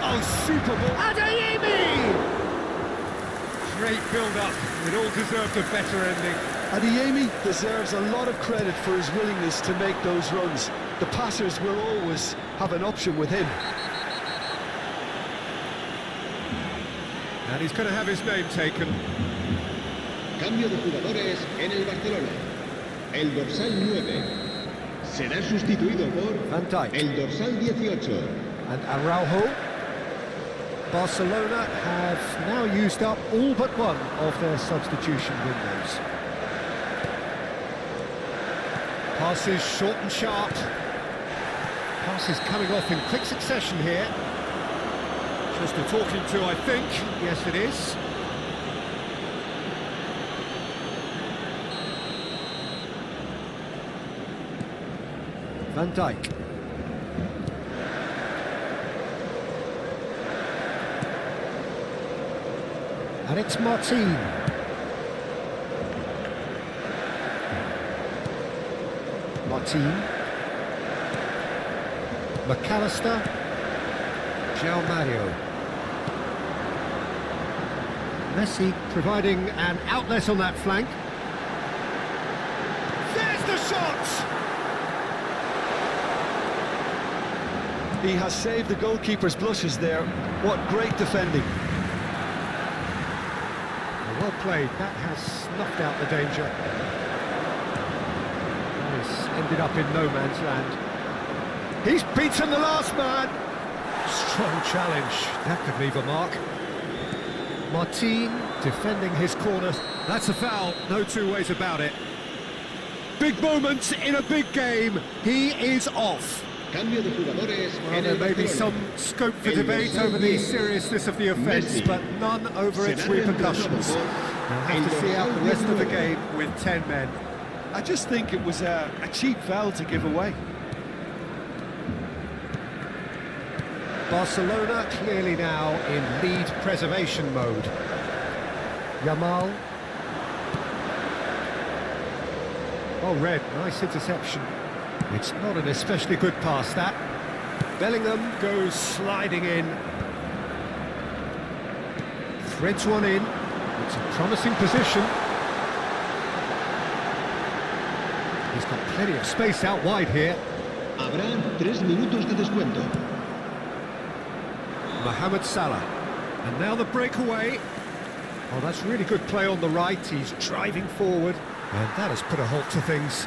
Speaker 1: Oh, super ball. Adeyemi! Great build-up. It all deserved a better ending.
Speaker 2: Adeyemi deserves a lot of credit for his willingness to make those runs. The passers will always have an option with him.
Speaker 1: And he's going to have his name taken.
Speaker 4: Cambio de jugadores en el Barcelona. El dorsal 9 será sustituido por
Speaker 1: Van Dijk.
Speaker 4: el dorsal 18.
Speaker 1: And Araujo. Barcelona have now used up all but one of their substitution windows. Passes short and sharp. Passes coming off in quick succession here. Just a talking to, I think. Yes, it is. Van Dijk. And it's Martin. Martin. McAllister. João Mario. Messi providing an outlet on that flank. There's the shot!
Speaker 2: He has saved the goalkeeper's blushes there. What great defending.
Speaker 1: Well played, that has snuffed out the danger. He's ended up in no man's land. He's beaten the last man! Strong challenge, that could leave a mark. Martin defending his corner. That's a foul, no two ways about it. Big moments in a big game, he is off.
Speaker 4: Cambio de jugadores
Speaker 1: Well,
Speaker 4: en
Speaker 1: there
Speaker 4: el
Speaker 1: may be
Speaker 4: Barcelona.
Speaker 1: some scope for
Speaker 4: El
Speaker 1: debate
Speaker 4: dorsal
Speaker 1: over the
Speaker 4: 10,
Speaker 1: seriousness of the offence,
Speaker 4: Messi.
Speaker 1: but none over its
Speaker 4: Será
Speaker 1: repercussions.
Speaker 4: reemplazado
Speaker 1: They'll
Speaker 4: por
Speaker 1: have to
Speaker 4: el
Speaker 1: see out the
Speaker 4: dorsal
Speaker 1: rest of the
Speaker 4: 19.
Speaker 1: game with 10 men.
Speaker 2: I just think it was a cheap foul to give away.
Speaker 1: Barcelona clearly now in lead preservation mode. Yamal. Oh, Red, nice interception. It's not an especially good pass, that. Bellingham goes sliding in. Threads one in. It's a promising position. He's got plenty of space out wide here.
Speaker 4: Habrá 3 minutos de descuento.
Speaker 1: Mohamed Salah. And now the breakaway. Oh, that's really good play on the right. He's driving forward. And that has put a halt to things.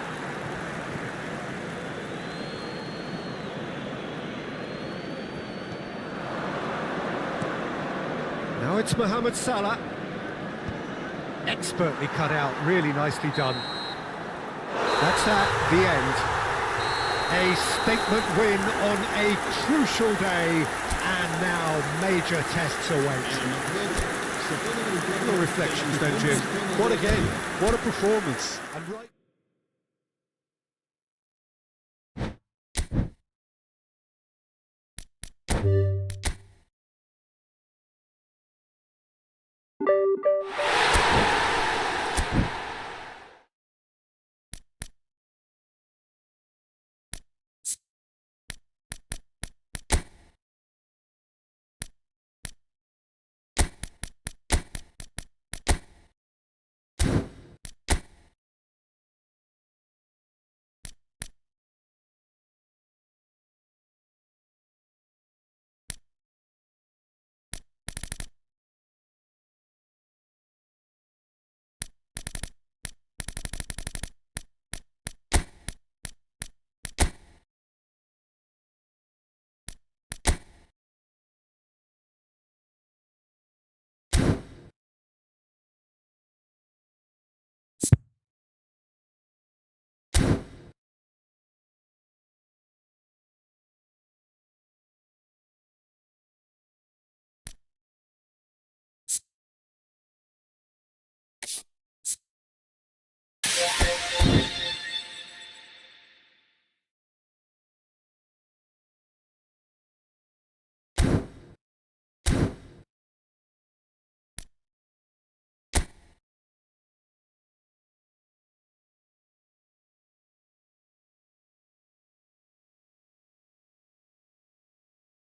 Speaker 1: Now it's Mohamed Salah. Expertly cut out, really nicely done. That's at the end. A statement win on a crucial day, and now major tests await. Your reflections then, Jim.
Speaker 2: What a game, what a performance. And right